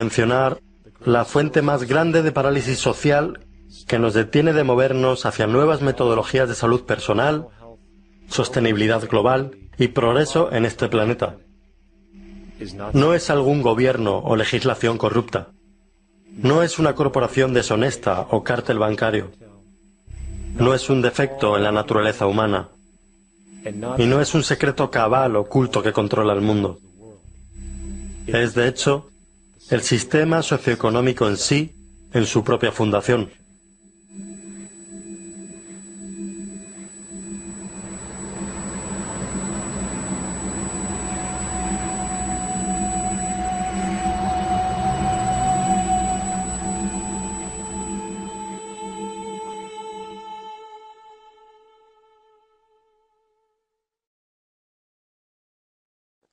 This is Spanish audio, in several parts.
Mencionar la fuente más grande de parálisis social que nos detiene de movernos hacia nuevas metodologías de salud personal, sostenibilidad global y progreso en este planeta. No es algún gobierno o legislación corrupta. No es una corporación deshonesta o cártel bancario. No es un defecto en la naturaleza humana. Y no es un secreto cabal oculto que controla el mundo. Es, de hecho, el sistema socioeconómico en sí, en su propia fundación.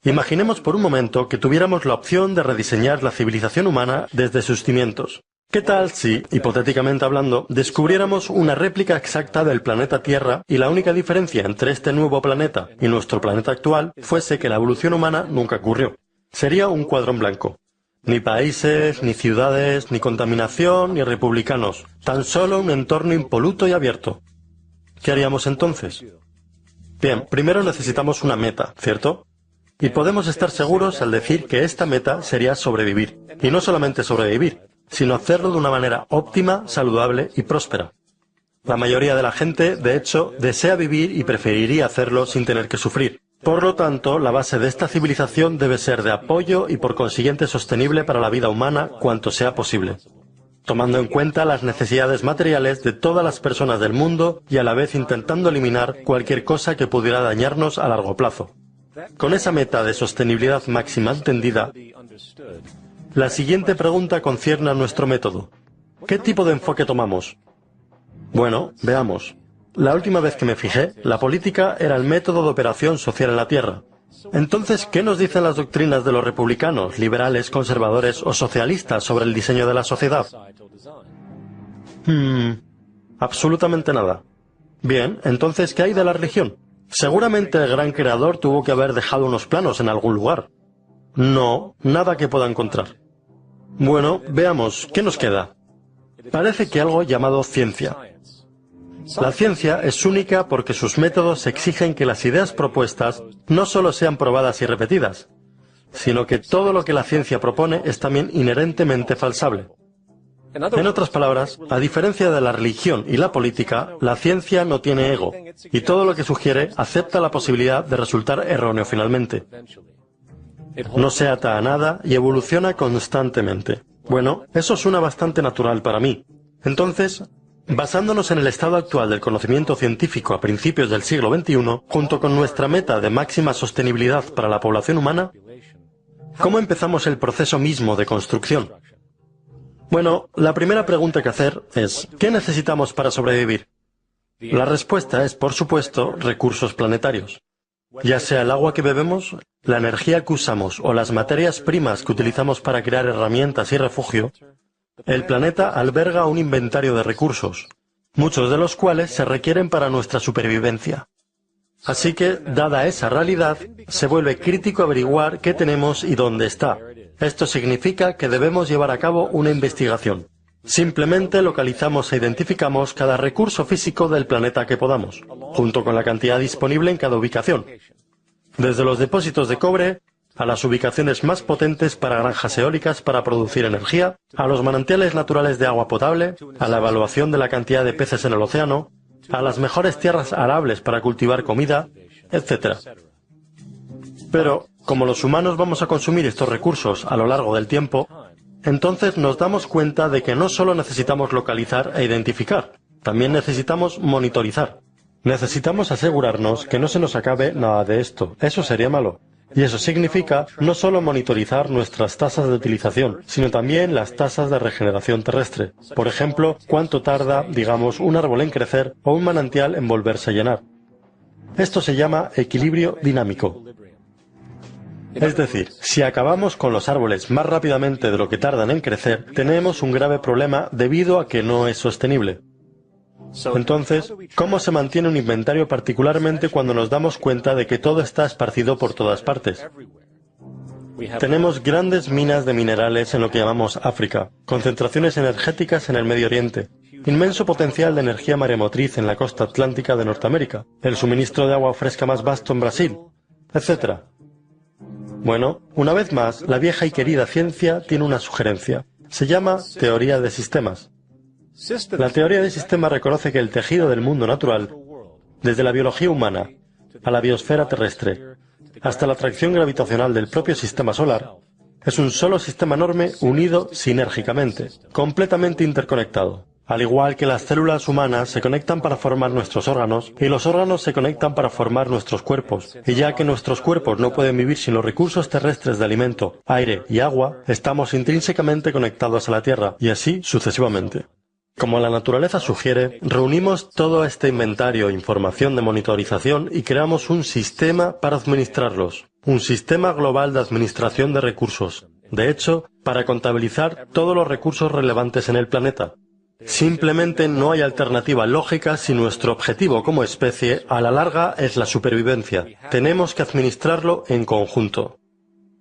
Imaginemos por un momento que tuviéramos la opción de rediseñar la civilización humana desde sus cimientos. ¿Qué tal si, hipotéticamente hablando, descubriéramos una réplica exacta del planeta Tierra y la única diferencia entre este nuevo planeta y nuestro planeta actual fuese que la evolución humana nunca ocurrió? Sería un cuadro en blanco. Ni países, ni ciudades, ni contaminación, ni republicanos. Tan solo un entorno impoluto y abierto. ¿Qué haríamos entonces? Bien, primero necesitamos una meta, ¿cierto? Y podemos estar seguros al decir que esta meta sería sobrevivir. Y no solamente sobrevivir, sino hacerlo de una manera óptima, saludable y próspera. La mayoría de la gente, de hecho, desea vivir y preferiría hacerlo sin tener que sufrir. Por lo tanto, la base de esta civilización debe ser de apoyo y por consiguiente sostenible para la vida humana cuanto sea posible, tomando en cuenta las necesidades materiales de todas las personas del mundo y a la vez intentando eliminar cualquier cosa que pudiera dañarnos a largo plazo. Con esa meta de sostenibilidad máxima entendida, la siguiente pregunta concierne a nuestro método. ¿Qué tipo de enfoque tomamos? Bueno, veamos. La última vez que me fijé, la política era el método de operación social en la Tierra. Entonces, ¿qué nos dicen las doctrinas de los republicanos, liberales, conservadores o socialistas sobre el diseño de la sociedad? Absolutamente nada. Bien, entonces, ¿qué hay de la religión? Seguramente el gran creador tuvo que haber dejado unos planos en algún lugar. No, nada que pueda encontrar. Bueno, veamos, ¿qué nos queda? Parece que algo llamado ciencia. La ciencia es única porque sus métodos exigen que las ideas propuestas no solo sean probadas y repetidas, sino que todo lo que la ciencia propone es también inherentemente falsable. En otras palabras, a diferencia de la religión y la política, la ciencia no tiene ego, y todo lo que sugiere acepta la posibilidad de resultar erróneo finalmente. No se ata a nada y evoluciona constantemente. Bueno, eso suena bastante natural para mí. Entonces, basándonos en el estado actual del conocimiento científico a principios del siglo XXI, junto con nuestra meta de máxima sostenibilidad para la población humana, ¿cómo empezamos el proceso mismo de construcción? Bueno, la primera pregunta que hacer es, ¿qué necesitamos para sobrevivir? La respuesta es, por supuesto, recursos planetarios. Ya sea el agua que bebemos, la energía que usamos o las materias primas que utilizamos para crear herramientas y refugio, el planeta alberga un inventario de recursos, muchos de los cuales se requieren para nuestra supervivencia. Así que, dada esa realidad, se vuelve crítico averiguar qué tenemos y dónde está. Esto significa que debemos llevar a cabo una investigación. Simplemente localizamos e identificamos cada recurso físico del planeta que podamos, junto con la cantidad disponible en cada ubicación. Desde los depósitos de cobre, a las ubicaciones más potentes para granjas eólicas para producir energía, a los manantiales naturales de agua potable, a la evaluación de la cantidad de peces en el océano, a las mejores tierras arables para cultivar comida, etc. Pero, como los humanos vamos a consumir estos recursos a lo largo del tiempo, entonces nos damos cuenta de que no solo necesitamos localizar e identificar, también necesitamos monitorizar. Necesitamos asegurarnos que no se nos acabe nada de esto. Eso sería malo. Y eso significa no solo monitorizar nuestras tasas de utilización, sino también las tasas de regeneración terrestre. Por ejemplo, cuánto tarda, digamos, un árbol en crecer o un manantial en volverse a llenar. Esto se llama equilibrio dinámico. Es decir, si acabamos con los árboles más rápidamente de lo que tardan en crecer, tenemos un grave problema debido a que no es sostenible. Entonces, ¿cómo se mantiene un inventario particularmente cuando nos damos cuenta de que todo está esparcido por todas partes? Tenemos grandes minas de minerales en lo que llamamos África, concentraciones energéticas en el Medio Oriente, inmenso potencial de energía maremotriz en la costa atlántica de Norteamérica, el suministro de agua fresca más vasto en Brasil, etc. Bueno, una vez más, la vieja y querida ciencia tiene una sugerencia. Se llama teoría de sistemas. La teoría de sistemas reconoce que el tejido del mundo natural, desde la biología humana a la biosfera terrestre, hasta la atracción gravitacional del propio sistema solar, es un solo sistema enorme unido sinérgicamente, completamente interconectado. Al igual que las células humanas se conectan para formar nuestros órganos, y los órganos se conectan para formar nuestros cuerpos, y ya que nuestros cuerpos no pueden vivir sin los recursos terrestres de alimento, aire y agua, estamos intrínsecamente conectados a la Tierra, y así sucesivamente. Como la naturaleza sugiere, reunimos todo este inventario e información de monitorización y creamos un sistema para administrarlos, un sistema global de administración de recursos, de hecho, para contabilizar todos los recursos relevantes en el planeta. Simplemente no hay alternativa lógica si nuestro objetivo como especie a la larga es la supervivencia. Tenemos que administrarlo en conjunto.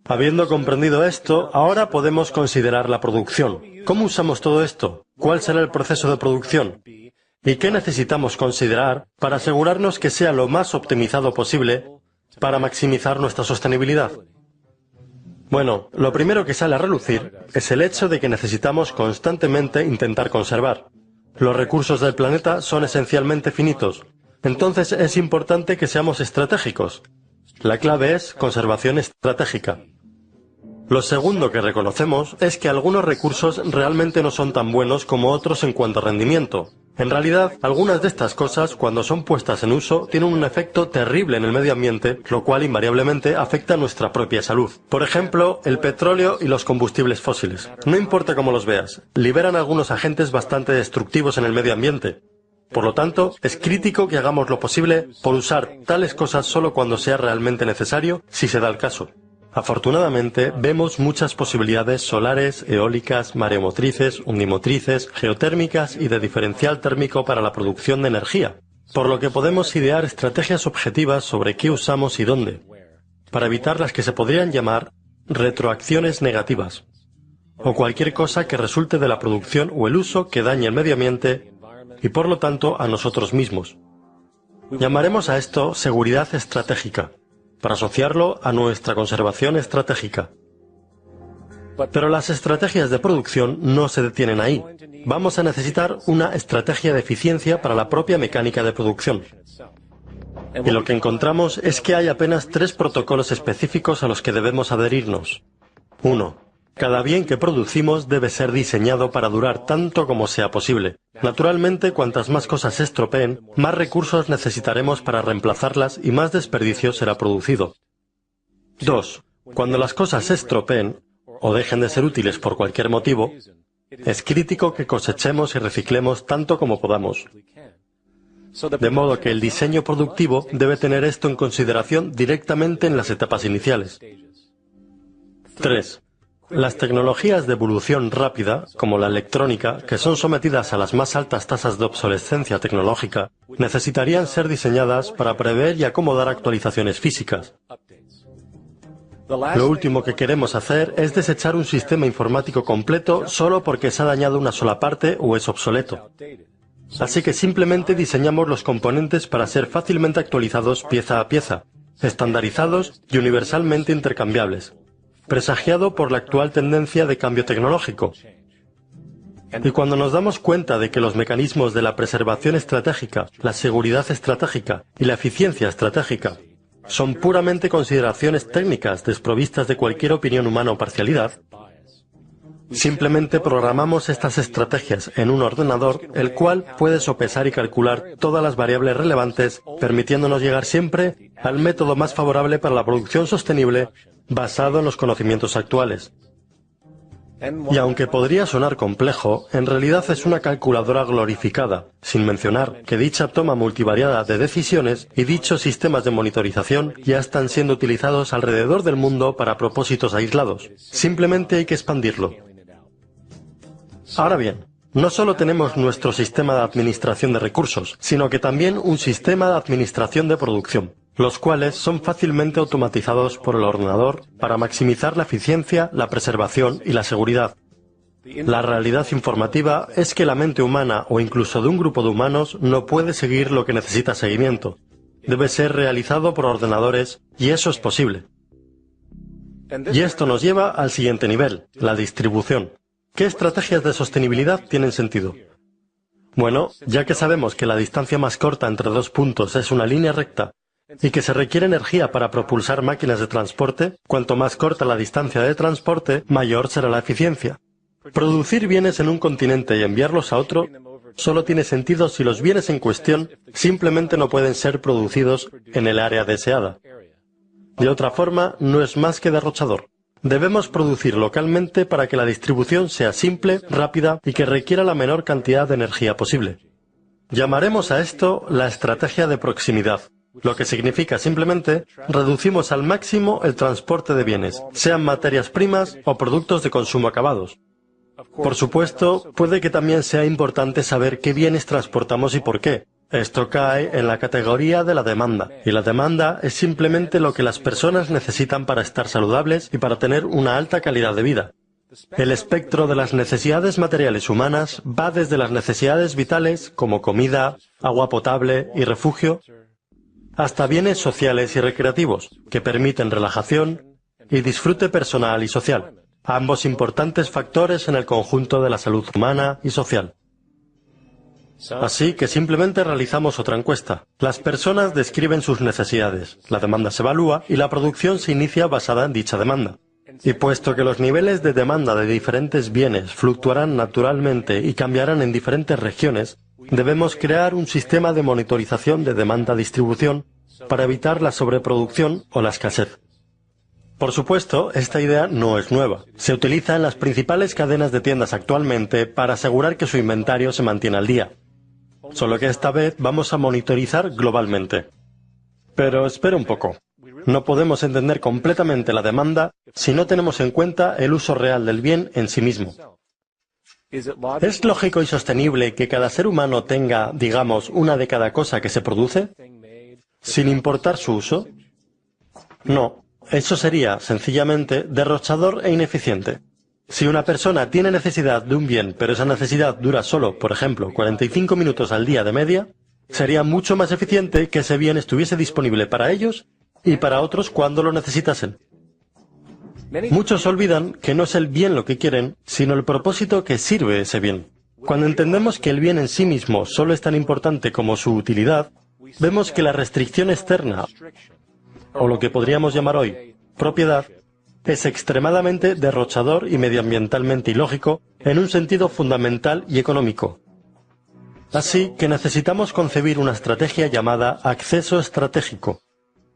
Habiendo comprendido esto, ahora podemos considerar la producción. ¿Cómo usamos todo esto? ¿Cuál será el proceso de producción? ¿Y qué necesitamos considerar para asegurarnos que sea lo más optimizado posible para maximizar nuestra sostenibilidad? Bueno, lo primero que sale a relucir es el hecho de que necesitamos constantemente intentar conservar. Los recursos del planeta son esencialmente finitos, entonces es importante que seamos estratégicos. La clave es conservación estratégica. Lo segundo que reconocemos es que algunos recursos realmente no son tan buenos como otros en cuanto a rendimiento. En realidad, algunas de estas cosas, cuando son puestas en uso, tienen un efecto terrible en el medio ambiente, lo cual invariablemente afecta a nuestra propia salud. Por ejemplo, el petróleo y los combustibles fósiles. No importa cómo los veas, liberan algunos agentes bastante destructivos en el medio ambiente. Por lo tanto, es crítico que hagamos lo posible por usar tales cosas solo cuando sea realmente necesario, si se da el caso. Afortunadamente, vemos muchas posibilidades solares, eólicas, mareomotrices, unimotrices, geotérmicas y de diferencial térmico para la producción de energía, por lo que podemos idear estrategias objetivas sobre qué usamos y dónde, para evitar las que se podrían llamar retroacciones negativas, o cualquier cosa que resulte de la producción o el uso que dañe el medio ambiente y por lo tanto a nosotros mismos. Llamaremos a esto seguridad estratégica, para asociarlo a nuestra conservación estratégica. Pero las estrategias de producción no se detienen ahí. Vamos a necesitar una estrategia de eficiencia para la propia mecánica de producción. Y lo que encontramos es que hay apenas 3 protocolos específicos a los que debemos adherirnos. 1. Cada bien que producimos debe ser diseñado para durar tanto como sea posible. Naturalmente, cuantas más cosas se estropeen, más recursos necesitaremos para reemplazarlas y más desperdicio será producido. 2. Cuando las cosas se estropeen, o dejen de ser útiles por cualquier motivo, es crítico que cosechemos y reciclemos tanto como podamos. De modo que el diseño productivo debe tener esto en consideración directamente en las etapas iniciales. 3. Las tecnologías de evolución rápida, como la electrónica, que son sometidas a las más altas tasas de obsolescencia tecnológica, necesitarían ser diseñadas para prever y acomodar actualizaciones físicas. Lo último que queremos hacer es desechar un sistema informático completo solo porque se ha dañado una sola parte o es obsoleto. Así que simplemente diseñamos los componentes para ser fácilmente actualizados pieza a pieza, estandarizados y universalmente intercambiables, presagiado por la actual tendencia de cambio tecnológico. Y cuando nos damos cuenta de que los mecanismos de la preservación estratégica, la seguridad estratégica y la eficiencia estratégica son puramente consideraciones técnicas desprovistas de cualquier opinión humana o parcialidad, simplemente programamos estas estrategias en un ordenador, el cual puede sopesar y calcular todas las variables relevantes, permitiéndonos llegar siempre al método más favorable para la producción sostenible basado en los conocimientos actuales. Y aunque podría sonar complejo, en realidad es una calculadora glorificada, sin mencionar que dicha toma multivariada de decisiones y dichos sistemas de monitorización ya están siendo utilizados alrededor del mundo para propósitos aislados. Simplemente hay que expandirlo. Ahora bien, no solo tenemos nuestro sistema de administración de recursos, sino que también un sistema de administración de producción, los cuales son fácilmente automatizados por el ordenador para maximizar la eficiencia, la preservación y la seguridad. La realidad informativa es que la mente humana o incluso de un grupo de humanos no puede seguir lo que necesita seguimiento. Debe ser realizado por ordenadores y eso es posible. Y esto nos lleva al siguiente nivel, la distribución. ¿Qué estrategias de sostenibilidad tienen sentido? Bueno, ya que sabemos que la distancia más corta entre dos puntos es una línea recta, y que se requiere energía para propulsar máquinas de transporte, cuanto más corta la distancia de transporte, mayor será la eficiencia. Producir bienes en un continente y enviarlos a otro solo tiene sentido si los bienes en cuestión simplemente no pueden ser producidos en el área deseada. De otra forma, no es más que derrochador. Debemos producir localmente para que la distribución sea simple, rápida y que requiera la menor cantidad de energía posible. Llamaremos a esto la estrategia de proximidad, lo que significa simplemente reducimos al máximo el transporte de bienes, sean materias primas o productos de consumo acabados. Por supuesto, puede que también sea importante saber qué bienes transportamos y por qué. Esto cae en la categoría de la demanda, y la demanda es simplemente lo que las personas necesitan para estar saludables y para tener una alta calidad de vida. El espectro de las necesidades materiales humanas va desde las necesidades vitales como comida, agua potable y refugio, hasta bienes sociales y recreativos, que permiten relajación y disfrute personal y social, ambos importantes factores en el conjunto de la salud humana y social. Así que simplemente realizamos otra encuesta. Las personas describen sus necesidades, la demanda se evalúa y la producción se inicia basada en dicha demanda. Y puesto que los niveles de demanda de diferentes bienes fluctuarán naturalmente y cambiarán en diferentes regiones, debemos crear un sistema de monitorización de demanda-distribución para evitar la sobreproducción o la escasez. Por supuesto, esta idea no es nueva. Se utiliza en las principales cadenas de tiendas actualmente para asegurar que su inventario se mantiene al día. Solo que esta vez vamos a monitorizar globalmente. Pero espera un poco. No podemos entender completamente la demanda si no tenemos en cuenta el uso real del bien en sí mismo. ¿Es lógico y sostenible que cada ser humano tenga, digamos, una de cada cosa que se produce, sin importar su uso? No, eso sería, sencillamente, derrochador e ineficiente. Si una persona tiene necesidad de un bien, pero esa necesidad dura solo, por ejemplo, 45 minutos al día de media, sería mucho más eficiente que ese bien estuviese disponible para ellos y para otros cuando lo necesitasen. Muchos olvidan que no es el bien lo que quieren, sino el propósito que sirve ese bien. Cuando entendemos que el bien en sí mismo solo es tan importante como su utilidad, vemos que la restricción externa, o lo que podríamos llamar hoy propiedad, es extremadamente derrochador y medioambientalmente ilógico en un sentido fundamental y económico. Así que necesitamos concebir una estrategia llamada acceso estratégico.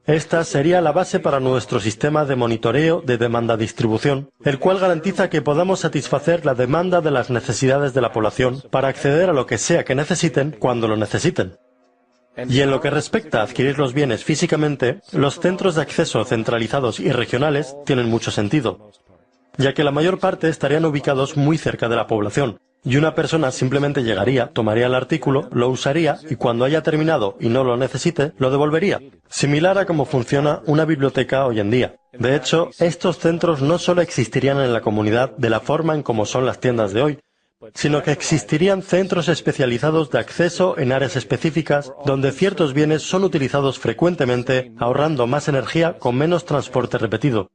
Esta sería la base para nuestro sistema de monitoreo de demanda-distribución, el cual garantiza que podamos satisfacer la demanda de las necesidades de la población para acceder a lo que sea que necesiten cuando lo necesiten. Y en lo que respecta a adquirir los bienes físicamente, los centros de acceso centralizados y regionales tienen mucho sentido, ya que la mayor parte estarían ubicados muy cerca de la población, y una persona simplemente llegaría, tomaría el artículo, lo usaría y cuando haya terminado y no lo necesite, lo devolvería, similar a cómo funciona una biblioteca hoy en día. De hecho, estos centros no solo existirían en la comunidad de la forma en como son las tiendas de hoy, sino que existirían centros especializados de acceso en áreas específicas donde ciertos bienes son utilizados frecuentemente, ahorrando más energía con menos transporte repetido.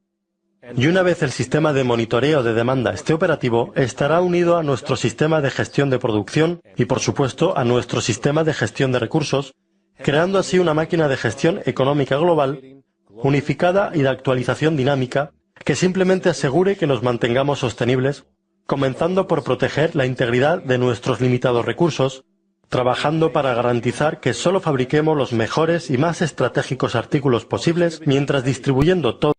Y una vez el sistema de monitoreo de demanda esté operativo, estará unido a nuestro sistema de gestión de producción y, por supuesto, a nuestro sistema de gestión de recursos, creando así una máquina de gestión económica global, unificada y de actualización dinámica, que simplemente asegure que nos mantengamos sostenibles, comenzando por proteger la integridad de nuestros limitados recursos, trabajando para garantizar que solo fabriquemos los mejores y más estratégicos artículos posibles, mientras distribuyendo todo